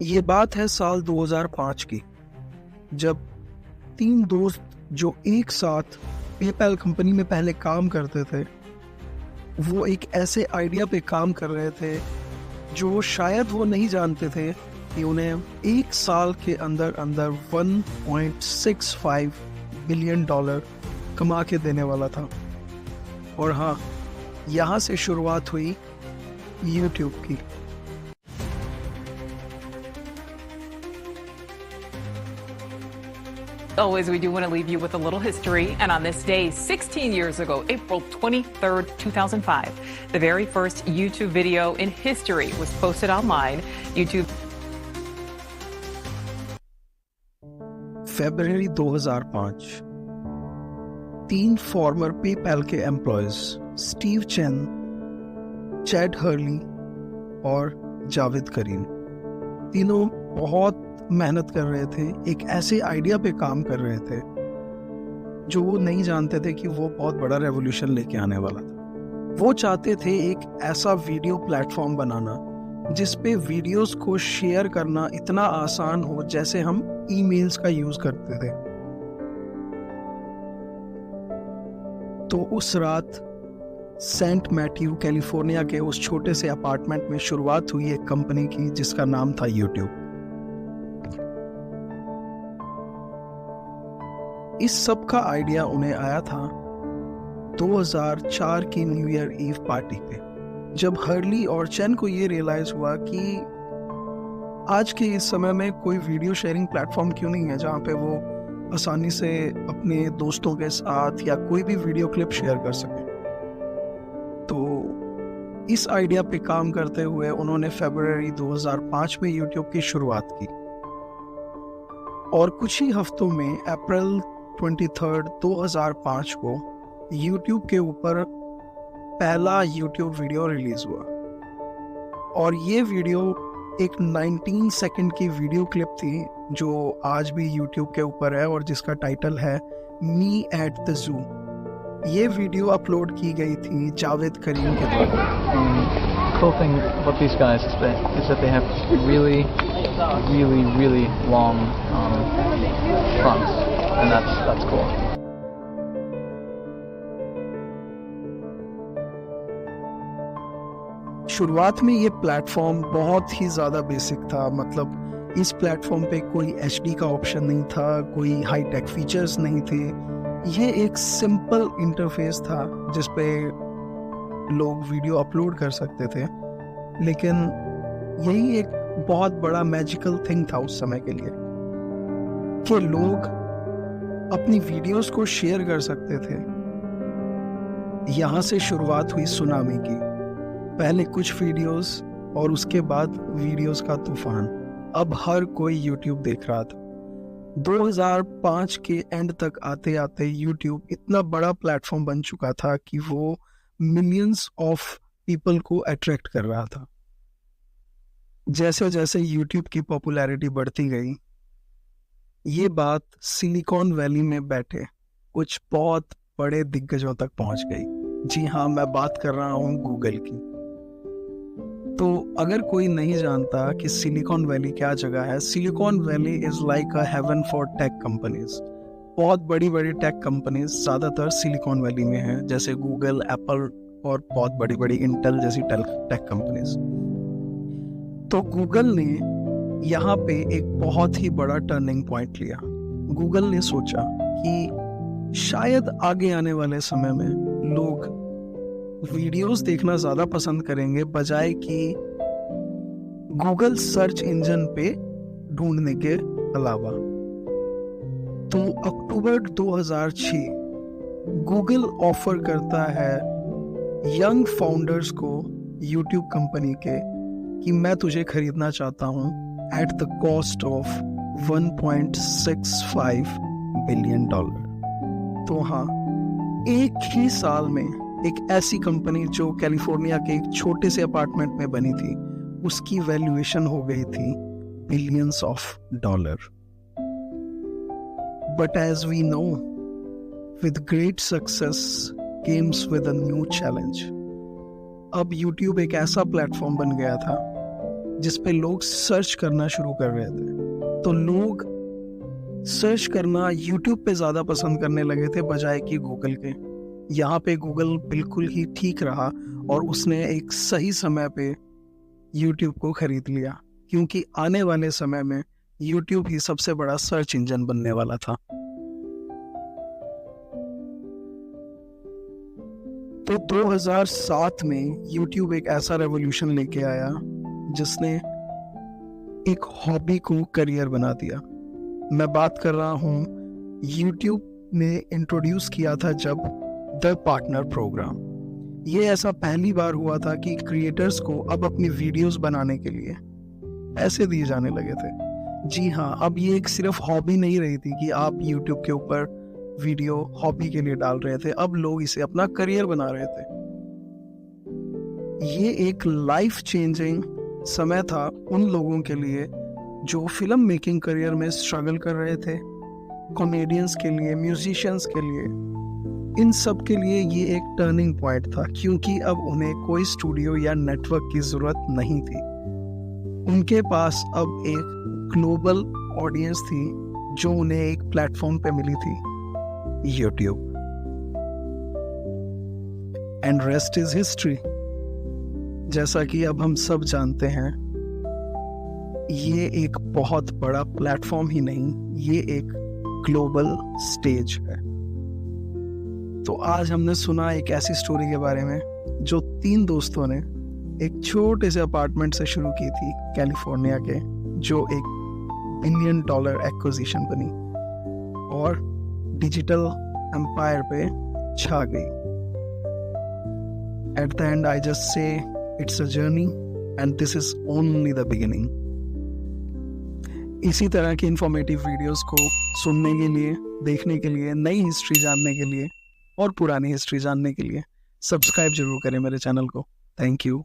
ये बात है साल 2005 की, जब 3 दोस्त जो एक साथ पेपैल कंपनी में पहले काम करते थे, वो एक ऐसे आइडिया पे काम कर रहे थे जो शायद वो नहीं जानते थे कि उन्हें 1 साल के अंदर अंदर $1.65 बिलियन कमा के देने वाला था। और हाँ, यहाँ से शुरुआत हुई यूट्यूब की। Always, we do want to leave you with a little history. And on this day, 16 years ago, April 23rd, 2005, the very first YouTube video in history was posted online. YouTube. फरवरी 2005, 3 former PayPal के employees Steve Chen, Chad Hurley और जावेद करीम तीनों बहुत मेहनत कर रहे थे। एक ऐसे आइडिया पे काम कर रहे थे जो वो नहीं जानते थे कि वो बहुत बड़ा रेवोल्यूशन लेके आने वाला था। वो चाहते थे एक ऐसा वीडियो प्लेटफॉर्म बनाना जिस पे वीडियोस को शेयर करना इतना आसान हो जैसे हम ईमेल्स का यूज करते थे। तो उस रात सेंट मैथ्यू कैलिफोर्निया के उस छोटे से अपार्टमेंट में शुरुआत हुई एक कंपनी की जिसका नाम था यूट्यूब। इस सब का आइडिया उन्हें आया था 2004 की न्यू ईयर ईव पार्टी पे, जब हर्ली और चेन को ये रियलाइज हुआ कि आज के इस समय में कोई वीडियो शेयरिंग प्लेटफॉर्म क्यों नहीं है जहाँ पे वो आसानी से अपने दोस्तों के साथ या कोई भी वीडियो क्लिप शेयर कर सके। तो इस आइडिया पे काम करते हुए उन्होंने फरवरी 2005 में यूट्यूब की शुरुआत की और कुछ ही हफ्तों में अप्रैल 23, 2005 को YouTube के ऊपर पहला YouTube वीडियो रिलीज हुआ। और ये वीडियो एक 19 सेकंड की वीडियो क्लिप थी जो आज भी YouTube के ऊपर है और जिसका टाइटल है मी एट द जू। ये वीडियो अपलोड की गई थी जावेद करीम के द्वारा। Cool thing about these guys is that they have really long fronts, and that's cool. शुरुआत में ये प्लेटफॉर्म बहुत ही ज़्यादा बेसिक था। मतलब इस प्लेटफॉर्म पे कोई HD का ऑप्शन नहीं था, कोई हाई टेक फीचर्स नहीं थे। ये एक सिंपल इंटरफेस था जिस पे लोग वीडियो अपलोड कर सकते थे। लेकिन यही एक बहुत बड़ा मैजिकल थिंग था उस समय के लिए कि लोग अपनी वीडियोस को शेयर कर सकते थे। यहाँ से शुरुआत हुई सुनामी की। पहले कुछ वीडियोस और उसके बाद वीडियोस का तूफान। अब हर कोई यूट्यूब देख रहा था। 2005 के एंड तक आते आते यूट्यूब इतना बड़ा प्लेटफॉर्म बन चुका था कि वो मिलियंस ऑफ पीपल को अट्रैक्ट कर रहा था। जैसे जैसे यूट्यूब की पॉपुलैरिटी बढ़ती गई, ये बात सिलिकॉन वैली में बैठे कुछ बहुत बड़े दिग्गजों तक पहुंच गई। जी हाँ, मैं बात कर रहा हूँ गूगल की। तो अगर कोई नहीं जानता कि सिलिकॉन वैली क्या जगह है, Silicon Valley is like a heaven for tech companies. बहुत बड़ी बड़ी टेक कंपनीज ज़्यादातर सिलिकॉन वैली में हैं, जैसे गूगल, एप्पल और बहुत बड़ी बड़ी इंटेल जैसी टेक कंपनीज। तो गूगल ने यहाँ पे एक बहुत ही बड़ा टर्निंग पॉइंट लिया। गूगल ने सोचा कि शायद आगे आने वाले समय में लोग वीडियोस देखना ज़्यादा पसंद करेंगे बजाय कि गूगल सर्च इंजन पे ढूंढने के अलावा। तो अक्टूबर 2006 गूगल ऑफर करता है यंग फाउंडर्स को यूट्यूब कंपनी के कि मैं तुझे खरीदना चाहता हूँ at the cost of $1.65 billion. तो हाँ, एक ही साल में एक ऐसी कंपनी जो कैलिफोर्निया के एक छोटे से अपार्टमेंट में बनी थी, उसकी वैल्यूएशन हो गई थी billions of dollar. But as we know, with great success comes with a new challenge. अब YouTube एक ऐसा प्लेटफॉर्म बन गया था जिस पे लोग सर्च करना शुरू कर रहे थे। तो लोग सर्च करना यूट्यूब पे ज़्यादा पसंद करने लगे थे बजाय कि गूगल के। यहाँ पे गूगल बिल्कुल ही ठीक रहा और उसने एक सही समय पे यूट्यूब को खरीद लिया, क्योंकि आने वाले समय में यूट्यूब ही सबसे बड़ा सर्च इंजन बनने वाला था। तो 2007 में यूट्यूब एक ऐसा रेवोल्यूशन लेके आया जिसने एक हॉबी को करियर बना दिया। मैं बात कर रहा हूँ यूट्यूब ने इंट्रोड्यूस किया था जब द पार्टनर प्रोग्राम। ये ऐसा पहली बार हुआ था कि क्रिएटर्स को अब अपनी वीडियोस बनाने के लिए पैसे दिए जाने लगे थे। जी हाँ, अब ये एक सिर्फ हॉबी नहीं रही थी कि आप यूट्यूब के ऊपर वीडियो हॉबी के लिए डाल रहे थे, अब लोग इसे अपना करियर बना रहे थे। ये एक लाइफ चेंजिंग समय था उन लोगों के लिए जो फिल्म मेकिंग करियर में स्ट्रगल कर रहे थे, कॉमेडियंस के लिए, म्यूजिशियंस के लिए, इन सब के लिए ये एक टर्निंग पॉइंट था, क्योंकि अब उन्हें कोई स्टूडियो या नेटवर्क की जरूरत नहीं थी। उनके पास अब एक ग्लोबल ऑडियंस थी जो उन्हें एक प्लेटफॉर्म पे मिली थी, YouTube। And rest is history. जैसा कि अब हम सब जानते हैं, ये एक बहुत बड़ा प्लेटफॉर्म ही नहीं, ये एक ग्लोबल स्टेज है। तो आज हमने सुना एक ऐसी स्टोरी के बारे में जो 3 दोस्तों ने एक छोटे से अपार्टमेंट से शुरू की थी कैलिफोर्निया के, जो एक $1 बिलियन एक्विजिशन बनी और डिजिटल एम्पायर पे छा गई। At the and I just say it's a journey and this is only the beginning. इसी तरह की इंफॉर्मेटिव वीडियोस को सुनने के लिए, देखने के लिए, नई हिस्ट्री जानने के लिए और पुरानी हिस्ट्री जानने के लिए सब्सक्राइब जरूर करें मेरे चैनल को। Thank you.